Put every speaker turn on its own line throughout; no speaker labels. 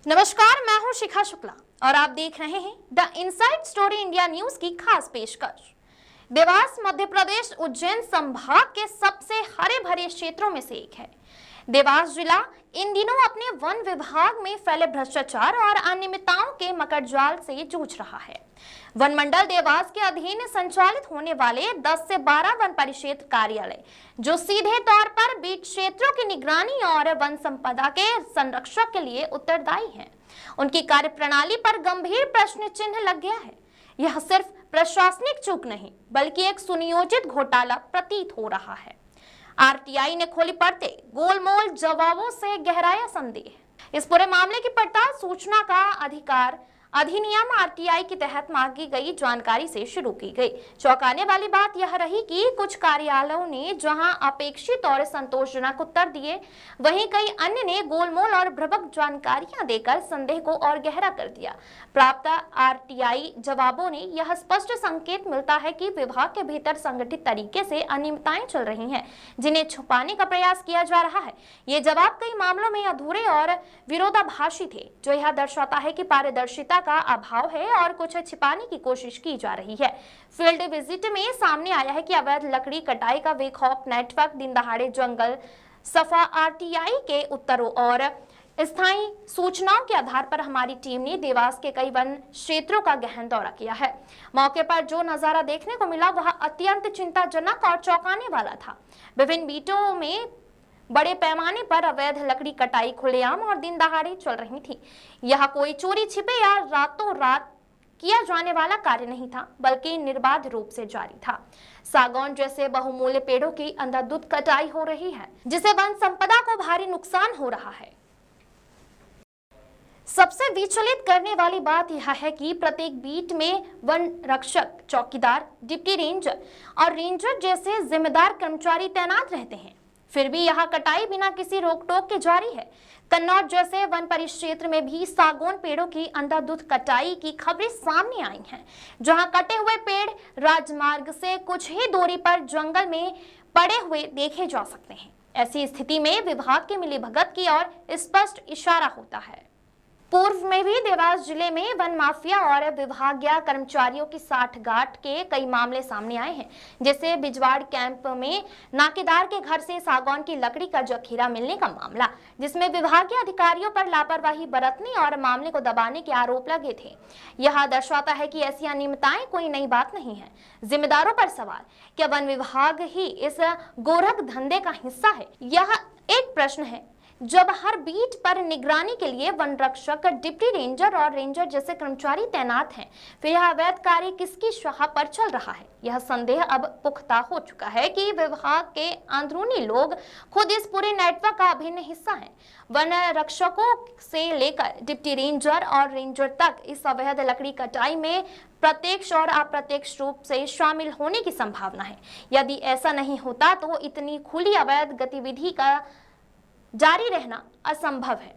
नमस्कार, मैं हूं शिखा शुक्ला और आप देख रहे हैं the inside story India news की खास पेशकश। देवास मध्य प्रदेश उज्जैन संभाग के सबसे हरे भरे क्षेत्रों में से एक है। देवास जिला इन दिनों अपने वन विभाग में फैले भ्रष्टाचार और अनियमितताओं के मकड़जाल से जूझ रहा है। वन मंडल देवास के अधीन संचालित होने वाले 10 से 12 वन परिक्षेत्र कार्यालय, जो सीधे तौर पर बीट क्षेत्रों की निगरानी और वन संपदा के संरक्षण के लिए उत्तरदायी हैं, उनकी कार्यप्रणाली पर गंभीर प्रश्न चिन्ह लग गया है। यह सिर्फ प्रशासनिक चूक नहीं, बल्कि एक सुनियोजित घोटाला प्रतीत हो रहा है। आरटीआई ने खोली पड़ते गोलमोल जवाबों से गहराया संदेह। इस पूरे मामले की पड़ताल सूचना का अधिकार अधिनियम आरटीआई के तहत मांगी गई जानकारी से शुरू की गई। चौंकाने वाली बात यह रही कि कुछ कार्यालयों ने जहां अपेक्षित और संतोषजनक उत्तर दिए, वहीं कई अन्य ने गोलमोल और भ्रामक जानकारियां देकर संदेह को और गहरा कर दिया। प्राप्त आरटीआई जवाबों ने यह स्पष्ट संकेत मिलता है कि विभाग के भीतर संगठित तरीके से अनियमितताएं चल रही हैं, जिन्हें छुपाने का प्रयास किया जा रहा है। ये जवाब कई मामलों में अधूरे और विरोधाभासी थे, जो यह दर्शाता है कि पारदर्शिता का अभाव है और कुछ छिपाने की कोशिश की जा रही है। फील्ड विजिट में सामने आया है कि अवैध लकड़ी कटाई का बेखौफ नेटवर्क दिन दहाड़े जंगल सफा आरटीआई के उत्तरों और स्थायी सूचनाओं के आधार पर हमारी टीम ने देवास के कई वन क्षेत्रों का गहन दौरा किया है। मौके पर जो नजारा देखने को मिला वह अत्यंत चिंताजनक और चौंकाने वाला था। विभिन्न बीटों में बड़े पैमाने पर अवैध लकड़ी कटाई खुलेआम और दिन दहाड़े चल रही थी। यह कोई चोरी छिपे या रातों रात किया जाने वाला कार्य नहीं था, बल्कि निर्बाध रूप से जारी था। सागौन जैसे बहुमूल्य पेड़ों की अंधाधुंध कटाई हो रही है, जिससे वन संपदा को भारी नुकसान हो रहा है। सबसे विचलित करने वाली बात यह है कि प्रत्येक बीट में वन रक्षक, चौकीदार, डिप्टी रेंजर और रेंजर जैसे जिम्मेदार कर्मचारी तैनात रहते हैं, फिर भी यह कटाई बिना किसी रोक टोक के जारी है। कन्नौज जैसे वन परिक्षेत्र में भी सागौन पेड़ों की अंधाधुंध कटाई की खबरें सामने आई हैं, जहां कटे हुए पेड़ राजमार्ग से कुछ ही दूरी पर जंगल में पड़े हुए देखे जा सकते हैं। ऐसी स्थिति में विभाग की मिलीभगत की ओर स्पष्ट इशारा होता है। पूर्व में भी देवास जिले में वन माफिया और विभागीय कर्मचारियों की साठगांठ के कई मामले सामने आए हैं, जैसे बिजवाड़ कैंप में नाकेदार के घर से सागौन की लकड़ी का जखीरा मिलने का मामला, जिसमें विभागीय अधिकारियों पर लापरवाही बरतने और मामले को दबाने के आरोप लगे थे। यह दर्शाता है कि ऐसी अनियमितताएं कोई नई बात नहीं है। जिम्मेदारों पर सवाल, क्या वन विभाग ही इस गोरख धंधे का हिस्सा है? यह एक प्रश्न है। जब हर बीट पर निगरानी के लिए वन रक्षक, डिप्टी रेंजर और रेंजर जैसे कर्मचारी तैनात हैं, फिर यह अवैध कार्य किसकी शाह पर चल रहा है? यह संदेह अब पुख्ता हो चुका है कि विभाग के अंदरूनी लोग खुद इस पूरे नेटवर्क का अभिन्न हिस्सा हैं। वन रक्षकों से लेकर डिप्टी रेंजर और रेंजर तक इस अवैध लकड़ी कटाई में प्रत्यक्ष और अप्रत्यक्ष रूप से शामिल होने की संभावना है। यदि ऐसा नहीं होता तो इतनी खुली अवैध गतिविधि का जारी रहना असंभव है।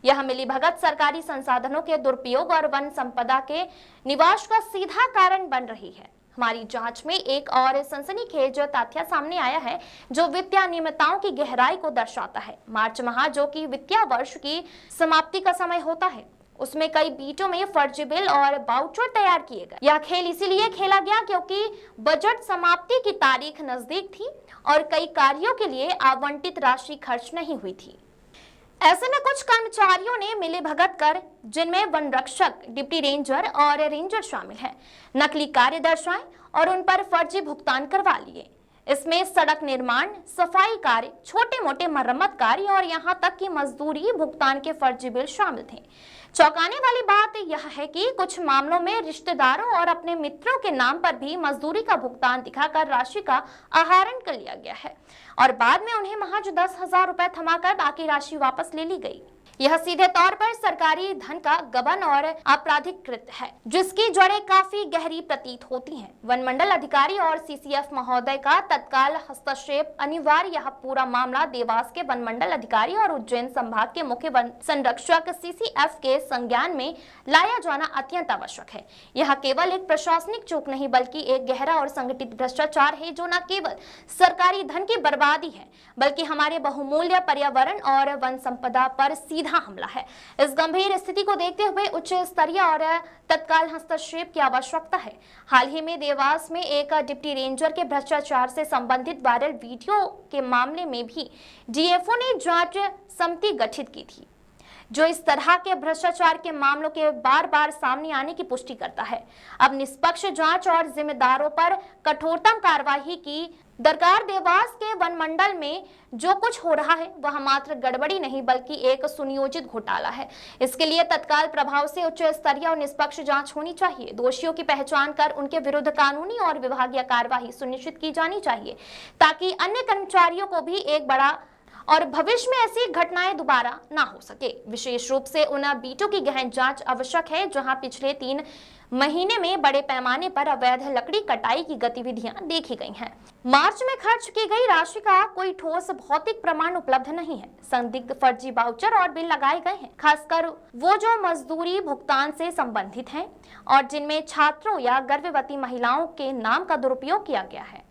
यह मिलीभगत सरकारी संसाधनों के दुरुपयोग और वन संपदा के निवास का सीधा कारण बन रही है। हमारी जांच में एक और सनसनीखेज तथ्य सामने आया है, जो वित्तीय अनियमितताओं की गहराई को दर्शाता है। मार्च माह, जो कि वित्तीय वर्ष की समाप्ति का समय होता है, उसमें कई बीटों में फर्जी बिल और वाउचर तैयार किए गए। यह खेल इसीलिए खेला गया क्योंकि बजट समाप्ति की तारीख नजदीक थी और कई कार्यों के लिए आवंटित राशि खर्च नहीं हुई थी। ऐसे में कुछ कर्मचारियों ने मिलीभगत कर, जिनमें वन रक्षक, डिप्टी रेंजर और रेंजर शामिल हैं, नकली कार्य दर्शाए और उन पर फर्जी भुगतान करवा लिए। इसमें सड़क निर्माण, सफाई कार्य, छोटे मोटे मरम्मत कार्य और यहाँ तक कि मजदूरी भुगतान के फर्जी बिल शामिल थे। चौंकाने वाली बात यह है कि कुछ मामलों में रिश्तेदारों और अपने मित्रों के नाम पर भी मजदूरी का भुगतान दिखाकर राशि का आहरण कर लिया गया है और बाद में उन्हें महज 10,000 रुपए थमाकर बाकी राशि वापस ले ली गई। यह सीधे तौर पर सरकारी धन का गबन और आपराधिकृत है, जिसकी जड़ें काफी गहरी प्रतीत होती हैं। वन मंडल अधिकारी और सीसीएफ महोदय का तत्काल हस्तक्षेप अनिवार्य। यह पूरा मामला देवास के वन मंडल अधिकारी और उज्जैन संभाग के मुख्य वन संरक्षक सीसीएफ के संज्ञान में लाया जाना अत्यंत आवश्यक है। यह केवल एक प्रशासनिक चूक नहीं, बल्कि एक गहरा और संगठित भ्रष्टाचार है, जो न केवल सरकारी धन की बर्बादी है, बल्कि हमारे बहुमूल्य पर्यावरण और वन संपदा पर सीधा बड़ा हमला है। इस गंभीर स्थिति को देखते हुए उच्च स्तरीय और तत्काल हस्तक्षेप की आवश्यकता है। हाल ही में देवास में एक डिप्टी रेंजर के भ्रष्टाचार से संबंधित वायरल वीडियो के मामले में भी डीएफओ ने जांच समिति गठित की थी, जो इस तरह के भ्रष्टाचार के मामलों के बार बार सामने आने की पुष्टि करता है। अब निष्पक्ष जांच और जिम्मेदारों पर कठोरतम कार्रवाई की दरकार। देवास के वन मंडल में जो कुछ हो रहा है वह मात्र गड़बड़ी नहीं बल्कि एक सुनियोजित घोटाला है। इसके लिए तत्काल प्रभाव से उच्च स्तरीय और निष्पक्ष जांच होनी चाहिए। दोषियों की पहचान कर उनके विरुद्ध कानूनी और विभागीय कार्रवाई सुनिश्चित की जानी चाहिए, ताकि अन्य कर्मचारियों को भी एक बड़ा और भविष्य में ऐसी घटनाएं दोबारा ना हो सके। विशेष रूप से उन बीटों की गहन जांच आवश्यक है जहां पिछले 3 महीने में बड़े पैमाने पर अवैध लकड़ी कटाई की गतिविधियां देखी गई हैं। मार्च में खर्च की गई राशि का कोई ठोस भौतिक प्रमाण उपलब्ध नहीं है। संदिग्ध फर्जी वाउचर और बिल लगाए गए हैं, खासकर वो जो मजदूरी भुगतान से संबंधित हैं और जिनमें छात्रों या गर्भवती महिलाओं के नाम का दुरुपयोग किया गया है।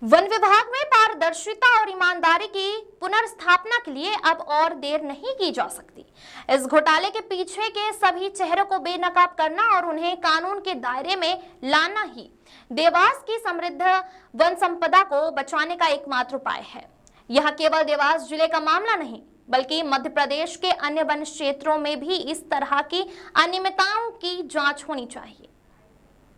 वन विभाग में पारदर्शिता और ईमानदारी की पुनर्स्थापना के लिए अब और देर नहीं की जा सकती। इस घोटाले के पीछे के सभी चेहरों को बेनकाब करना और उन्हें कानून के दायरे में लाना ही देवास की समृद्ध वन संपदा को बचाने का एकमात्र उपाय है। यह केवल देवास जिले का मामला नहीं, बल्कि मध्य प्रदेश के अन्य वन क्षेत्रों में भी इस तरह की अनियमितताओं की जांच होनी चाहिए।